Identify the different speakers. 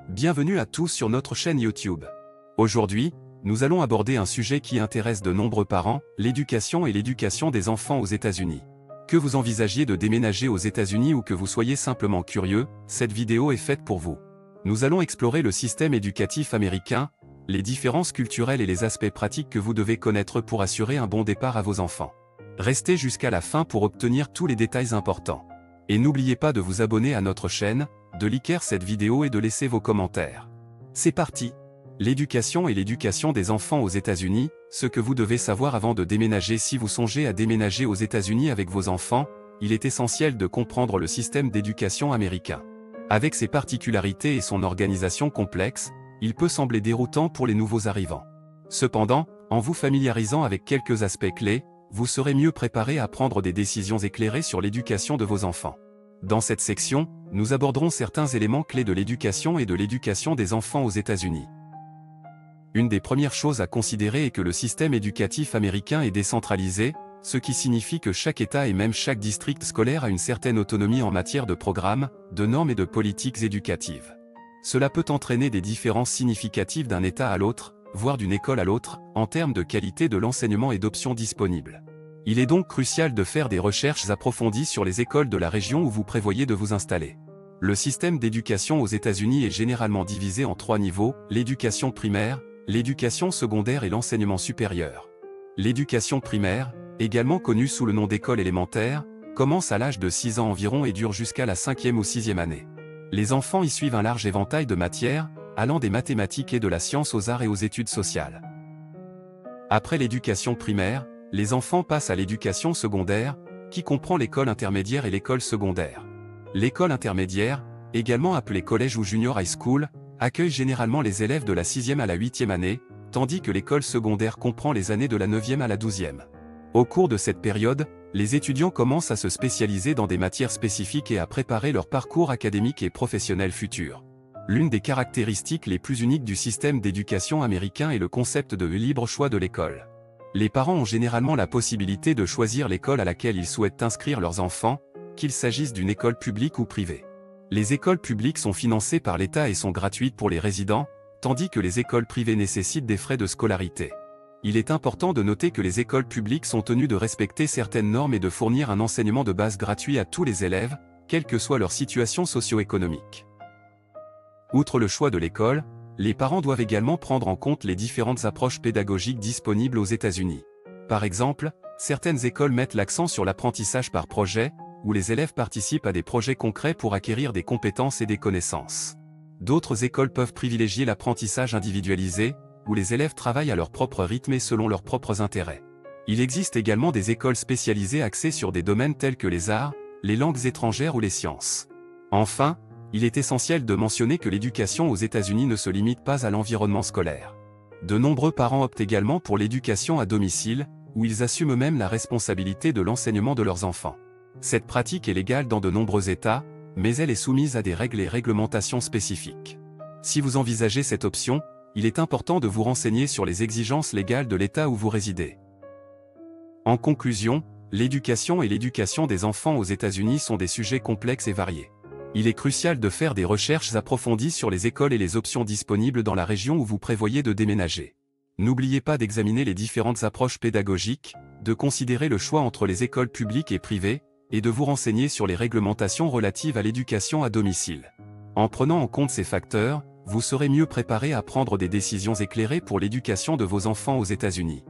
Speaker 1: Bienvenue à tous sur notre chaîne YouTube. Aujourd'hui, nous allons aborder un sujet qui intéresse de nombreux parents, l'éducation et l'éducation des enfants aux États-Unis. Que vous envisagiez de déménager aux États-Unis ou que vous soyez simplement curieux, cette vidéo est faite pour vous. Nous allons explorer le système éducatif américain, les différences culturelles et les aspects pratiques que vous devez connaître pour assurer un bon départ à vos enfants. Restez jusqu'à la fin pour obtenir tous les détails importants. Et n'oubliez pas de vous abonner à notre chaîne, de liker cette vidéo et de laisser vos commentaires. C'est parti! L'éducation et l'éducation des enfants aux États-Unis, ce que vous devez savoir avant de déménager. Si vous songez à déménager aux États-Unis avec vos enfants, il est essentiel de comprendre le système d'éducation américain. Avec ses particularités et son organisation complexe, il peut sembler déroutant pour les nouveaux arrivants. Cependant, en vous familiarisant avec quelques aspects clés, vous serez mieux préparé à prendre des décisions éclairées sur l'éducation de vos enfants. Dans cette section, nous aborderons certains éléments clés de l'éducation et de l'éducation des enfants aux États-Unis. Une des premières choses à considérer est que le système éducatif américain est décentralisé, ce qui signifie que chaque État et même chaque district scolaire a une certaine autonomie en matière de programmes, de normes et de politiques éducatives. Cela peut entraîner des différences significatives d'un État à l'autre, voire d'une école à l'autre, en termes de qualité de l'enseignement et d'options disponibles. Il est donc crucial de faire des recherches approfondies sur les écoles de la région où vous prévoyez de vous installer. Le système d'éducation aux États-Unis est généralement divisé en 3 niveaux, l'éducation primaire, l'éducation secondaire et l'enseignement supérieur. L'éducation primaire, également connue sous le nom d'école élémentaire, commence à l'âge de 6 ans environ et dure jusqu'à la 5e ou 6e année. Les enfants y suivent un large éventail de matières, allant des mathématiques et de la science aux arts et aux études sociales. Après l'éducation primaire, les enfants passent à l'éducation secondaire, qui comprend l'école intermédiaire et l'école secondaire. L'école intermédiaire, également appelée collège ou junior high school, accueille généralement les élèves de la 6e à la 8e année, tandis que l'école secondaire comprend les années de la 9e à la 12e. Au cours de cette période, les étudiants commencent à se spécialiser dans des matières spécifiques et à préparer leur parcours académique et professionnel futur. L'une des caractéristiques les plus uniques du système d'éducation américain est le concept de libre choix de l'école. Les parents ont généralement la possibilité de choisir l'école à laquelle ils souhaitent inscrire leurs enfants, qu'il s'agisse d'une école publique ou privée. Les écoles publiques sont financées par l'État et sont gratuites pour les résidents, tandis que les écoles privées nécessitent des frais de scolarité. Il est important de noter que les écoles publiques sont tenues de respecter certaines normes et de fournir un enseignement de base gratuit à tous les élèves, quelle que soit leur situation socio-économique. Outre le choix de l'école, les parents doivent également prendre en compte les différentes approches pédagogiques disponibles aux États-Unis. Par exemple, certaines écoles mettent l'accent sur l'apprentissage par projet, où les élèves participent à des projets concrets pour acquérir des compétences et des connaissances. D'autres écoles peuvent privilégier l'apprentissage individualisé, où les élèves travaillent à leur propre rythme et selon leurs propres intérêts. Il existe également des écoles spécialisées axées sur des domaines tels que les arts, les langues étrangères ou les sciences. Enfin, il est essentiel de mentionner que l'éducation aux États-Unis ne se limite pas à l'environnement scolaire. De nombreux parents optent également pour l'éducation à domicile, où ils assument eux-mêmes la responsabilité de l'enseignement de leurs enfants. Cette pratique est légale dans de nombreux États, mais elle est soumise à des règles et réglementations spécifiques. Si vous envisagez cette option, il est important de vous renseigner sur les exigences légales de l'État où vous résidez. En conclusion, l'éducation et l'éducation des enfants aux États-Unis sont des sujets complexes et variés. Il est crucial de faire des recherches approfondies sur les écoles et les options disponibles dans la région où vous prévoyez de déménager. N'oubliez pas d'examiner les différentes approches pédagogiques, de considérer le choix entre les écoles publiques et privées, et de vous renseigner sur les réglementations relatives à l'éducation à domicile. En prenant en compte ces facteurs, vous serez mieux préparé à prendre des décisions éclairées pour l'éducation de vos enfants aux États-Unis.